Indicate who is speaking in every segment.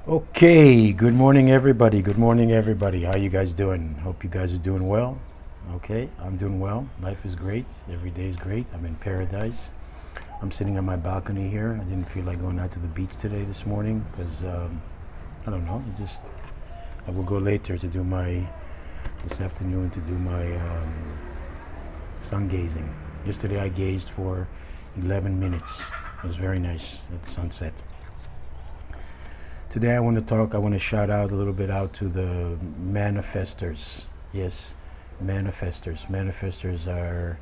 Speaker 1: Okay, good morning everybody. Good morning everybody. How you guys doing? Hope you guys are doing well. Okay, I'm doing well. Life is great. Every day is great. I'm in paradise. I'm sitting on my balcony here. I didn't feel like going out to the beach today this morning because I don't know. I will go later to do my this afternoon to do my sun gazing. Yesterday I gazed for 11 minutes. It was very nice at sunset. Today I want to shout out a little bit out to the manifestors. Yes, manifestors. Manifestors are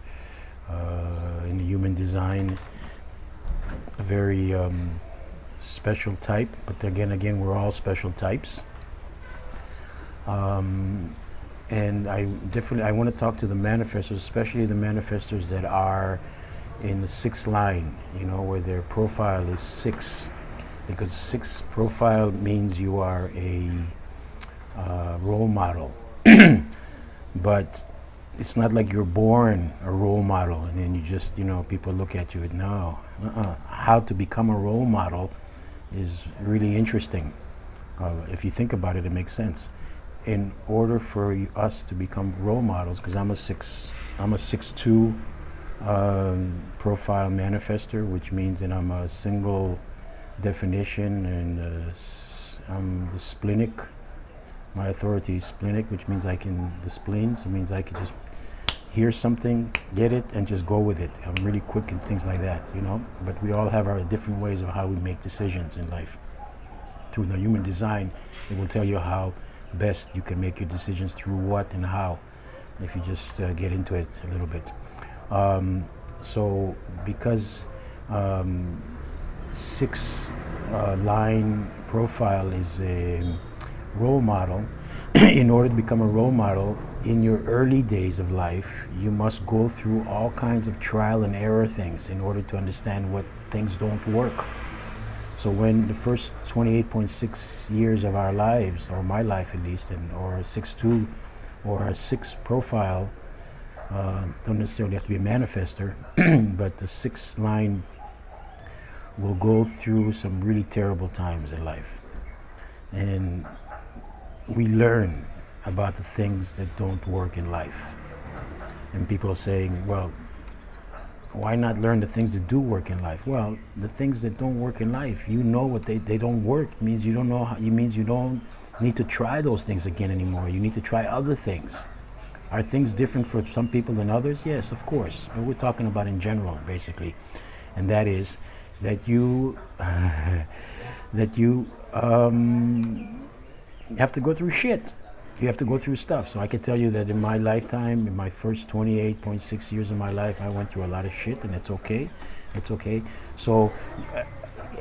Speaker 1: in the human design a very special type, but again, we're all special types. And I want to talk to the manifestors, especially the manifestors that are in the sixth line, where their profile is six, because six profile means you are a role model. But it's not like you're born a role model and then you just, people look at you. No, how to become a role model is really interesting. If you think about it, it makes sense. In order for us to become role models, because I'm a 6'2" profile manifestor, which means that I'm a single definition, and I'm the splenic. My authority is splenic, which means the spleen, so it means I can just hear something, get it, and just go with it. I'm really quick in things like that, But we all have our different ways of how we make decisions in life. Through the human design, it will tell you how best you can make your decisions, through what and how, if you just get into it a little bit. So because six line profile is a role model, in order to become a role model in your early days of life, you must go through all kinds of trial and error things in order to understand what things don't work. So when the first 28.6 years of our lives, or my life at least, or a 6'2" or a 6 profile, don't necessarily have to be a manifestor, but the 6 line will go through some really terrible times in life. And we learn about the things that don't work in life. And people are saying, well, why not learn the things that do work in life? Well, the things that don't work in life, what they don't work. It means you don't know how, it means you don't need to try those things again anymore. You need to try other things. Are things different for some people than others? Yes, of course. But we're talking about in general, basically. And that is that you have to go through shit. You have to go through stuff. So I can tell you that in my lifetime, in my first 28.6 years of my life, I went through a lot of shit, and it's okay. It's okay. So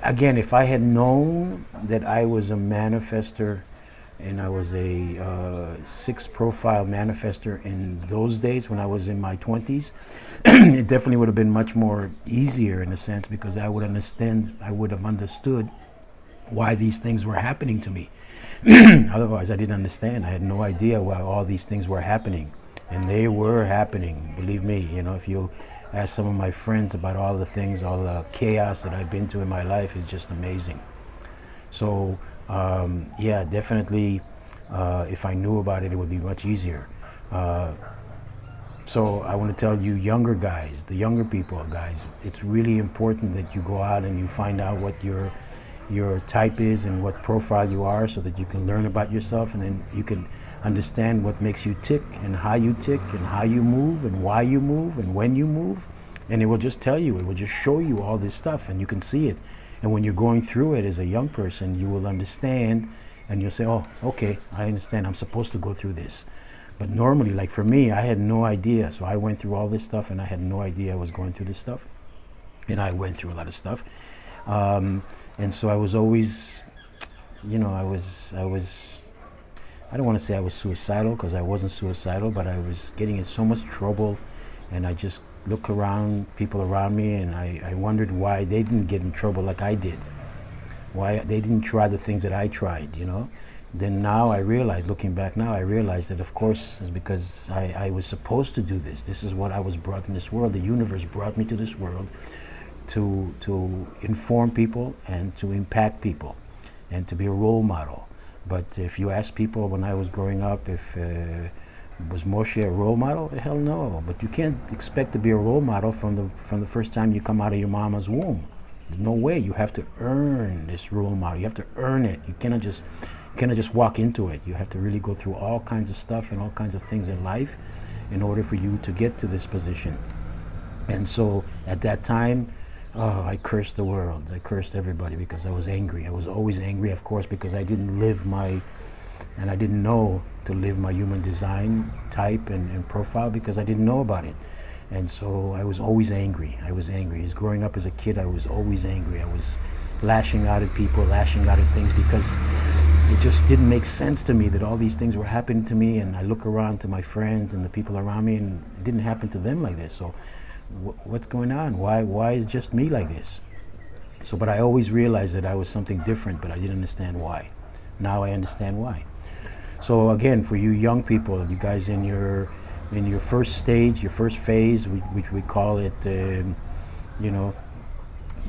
Speaker 1: again, if I had known that I was a manifestor and I was a 6 profile manifestor in those days when I was in my 20s, it definitely would have been much more easier in a sense, because I would have understood why these things were happening to me. Otherwise, I didn't understand. I had no idea why all these things were happening. And they were happening, believe me. If you ask some of my friends about all the things, all the chaos that I've been to in my life, is just amazing. So, yeah, definitely, if I knew about it, it would be much easier. So I want to tell you younger guys, the younger people, guys, it's really important that you go out and you find out what your type is and what profile you are, so that you can learn about yourself, and then you can understand what makes you tick and how you tick and how you move and why you move and when you move. And it will just tell you, it will just show you all this stuff, and you can see it. And when you're going through it as a young person, you will understand, and you'll say, oh, okay, I understand, I'm supposed to go through this. But normally, like for me, I had no idea. So I went through all this stuff, and I had no idea I was going through this stuff. And I went through a lot of stuff. And so I was always, I don't want to say I was suicidal, because I wasn't suicidal, but I was getting in so much trouble, and I just look around, people around me, and I wondered why they didn't get in trouble like I did. Why they didn't try the things that I tried, Then now I realize, looking back now, I realize that of course it's because I was supposed to do this. This is what I was brought in this world. The universe brought me to this world to inform people and to impact people. and to be a role model. But if you ask people when I was growing up if was Moshe a role model? Hell no. But you can't expect to be a role model from the first time you come out of your mama's womb. There's no way. You have to earn this role model. You have to earn it. You cannot just walk into it. You have to really go through all kinds of stuff and all kinds of things in life in order for you to get to this position. And so at that time, I cursed the world. I cursed everybody because I was angry. I was always angry, of course, because I didn't live and I didn't know to live my human design type and profile because I didn't know about it. And so I was always angry. I was angry. As growing up as a kid, I was always angry. I was lashing out at people, lashing out at things because it just didn't make sense to me that all these things were happening to me, and I look around to my friends and the people around me and it didn't happen to them like this. So what's going on? Why is just me like this? So, but I always realized that I was something different, but I didn't understand why. Now I understand why. So again, for you young people, you guys in your first stage, your first phase, which we call it,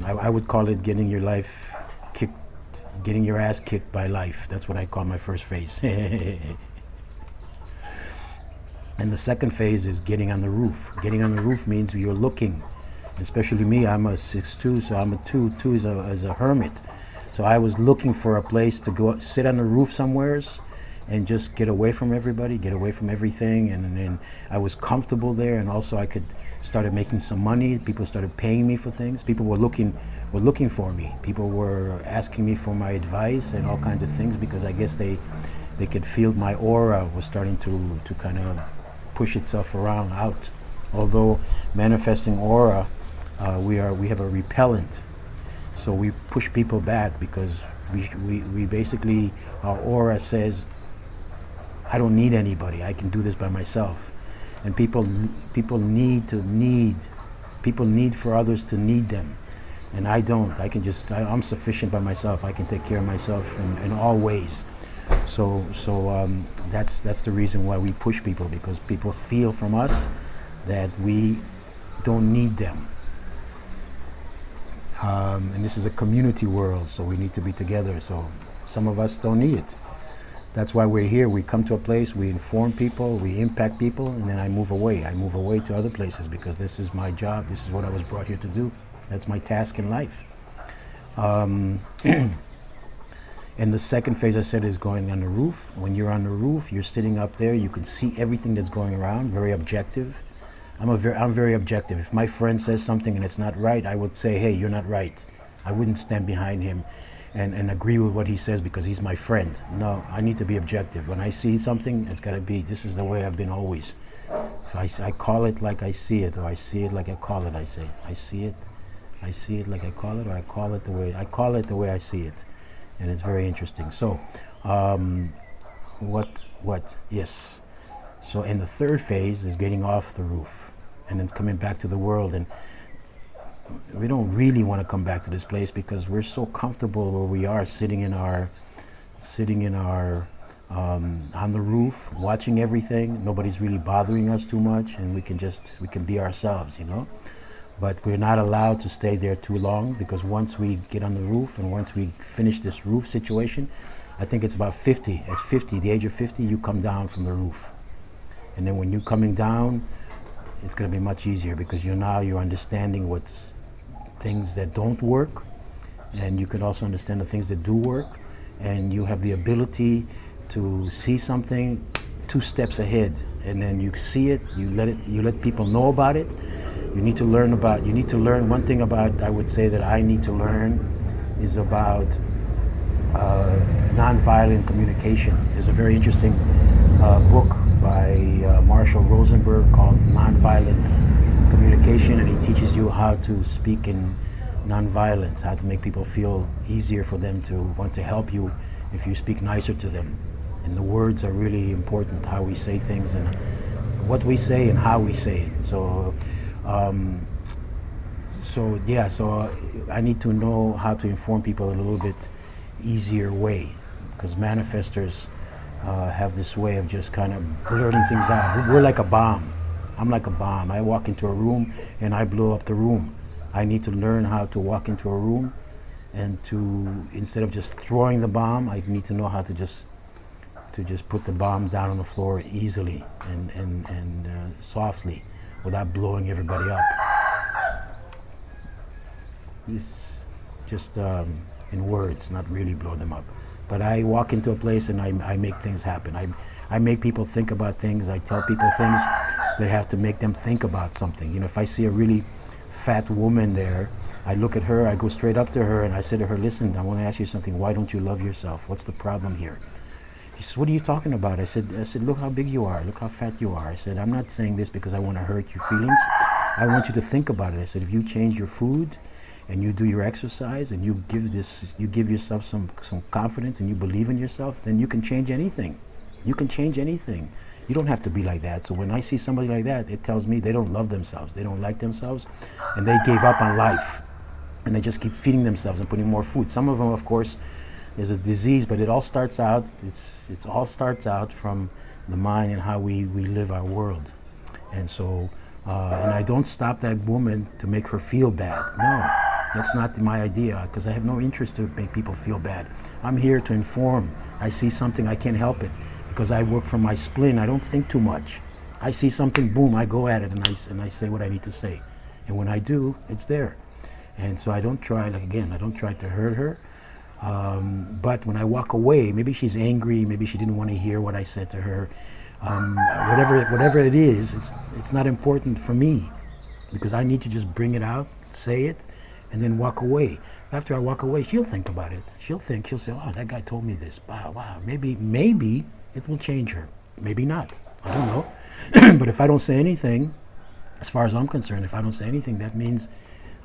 Speaker 1: I would call it getting your life kicked, getting your ass kicked by life. That's what I call my first phase. And the second phase is getting on the roof. Getting on the roof means you're looking, especially me, I'm a 6'2", so I'm a 2 is a hermit. So I was looking for a place to go sit on the roof somewheres and just get away from everybody, get away from everything, and I was comfortable there, and also I started making some money. People started paying me for things. People were looking for me. People were asking me for my advice and all kinds of things because I guess they could feel my aura was starting to kind of push itself around out. Although manifesting aura, we have a repellent, so we push people back because we basically, our aura says, I don't need anybody. I can do this by myself. And people need for others to need them. And I don't. I'm sufficient by myself. I can take care of myself in all ways. So that's the reason why we push people, because people feel from us that we don't need them. And this is a community world, so we need to be together. So some of us don't need it. That's why we're here. We come to a place, we inform people, we impact people, and then I move away. I move away to other places because this is my job. This is what I was brought here to do. That's my task in life. And the second phase, I said, is going on the roof. When you're on the roof, you're sitting up there. You can see everything that's going around. Very objective. I'm very objective. If my friend says something and it's not right, I would say, hey, you're not right. I wouldn't stand behind him and agree with what he says because he's my friend. No, I need to be objective. When I see something, it's got to be, this is the way I've been always. If I call it like I see it, or I see it like I call it, I say, I see it like I call it, or I call it the way I see it. And it's very interesting. So, yes. So, and the third phase is getting off the roof, and then coming back to the world. And we don't really want to come back to this place because we're so comfortable where we are, sitting in our on the roof, watching everything. Nobody's really bothering us too much, and we can be ourselves, But we're not allowed to stay there too long, because once we get on the roof and once we finish this roof situation, I think it's about 50. At 50, the age of 50, you come down from the roof. And then when you're coming down, it's going to be much easier because you're understanding what's things that don't work, and you can also understand the things that do work, and you have the ability to see something 2 steps ahead, and then you see it, you let people know about it. You need to learn one thing about, I would say that I need to learn is about nonviolent communication. There's a very interesting book by Marshall Rosenberg called Nonviolent Communication, and he teaches you how to speak in nonviolence, how to make people feel easier for them to want to help you if you speak nicer to them. And the words are really important, how we say things and what we say and how we say it. So I need to know how to inform people in a little bit easier way, because manifestors have this way of just kind of blurting things out. We're like a bomb. I'm like a bomb. I walk into a room and I blow up the room. I need to learn how to walk into a room and to, instead of just throwing the bomb, I need to know how to just put the bomb down on the floor easily and softly, without blowing everybody up. It's just in words, not really blow them up. But I walk into a place and I make things happen. I make people think about things. I tell people things that have to make them think about something. You know, if I see a really fat woman there, I look at her, I go straight up to her and I say to her, listen, I want to ask you something. Why don't you love yourself? What's the problem here? She says, what are you talking about? I said, look how big you are. Look how fat you are. I said, I'm not saying this because I want to hurt your feelings. I want you to think about it. I said, if you change your food and you do your exercise and you give yourself some confidence and you believe in yourself, then you can change anything. You can change anything. You don't have to be like that. So when I see somebody like that, it tells me they don't love themselves. They don't like themselves, and they gave up on life. And they just keep feeding themselves and putting more food. Some of them, of course, is a disease, but it all starts out, it all starts out from the mind and how we live our world. And so, and I don't stop that woman to make her feel bad. No, that's not my idea, because I have no interest to make people feel bad. I'm here to inform. I see something, I can't help it, because I work from my spleen. I don't think too much. I see something, boom, I go at it, and I say what I need to say. And when I do, it's there. And so I don't try, like again, I don't try to hurt her. But when I walk away, maybe she's angry, maybe she didn't want to hear what I said to her. Whatever it is, it's not important for me, because I need to just bring it out, say it, and then walk away. After I walk away, she'll think about it. She'll say, oh, that guy told me this. Wow, maybe it will change her. Maybe not. I don't know. But if I don't say anything, as far as I'm concerned, if I don't say anything, that means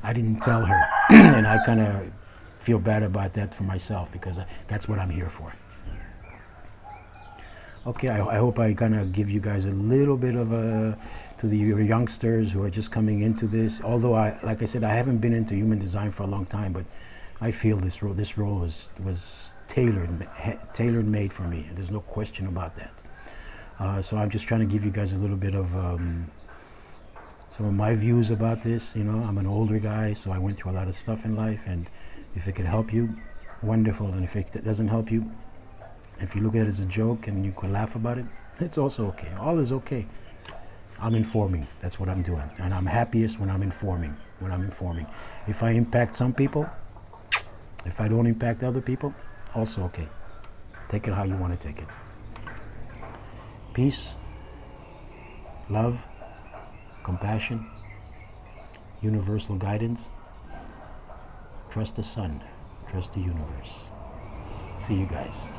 Speaker 1: I didn't tell her. And I kind of feel bad about that for myself, because that's what I'm here for. Okay, I hope I kind of give you guys a little bit of to the youngsters who are just coming into this. Although, like I said, I haven't been into human design for a long time, but I feel this role was tailored made for me. There's no question about that. So I'm just trying to give you guys a little bit of some of my views about this. You know, I'm an older guy, so I went through a lot of stuff in life, and if it can help you, wonderful. And if it doesn't help you, if you look at it as a joke and you can laugh about it, it's also okay. All is okay. I'm informing. That's what I'm doing. And I'm happiest when I'm informing. If I impact some people, if I don't impact other people, also okay. Take it how you want to take it. Peace, love, compassion, universal guidance. Trust the sun. Trust the universe. See you guys.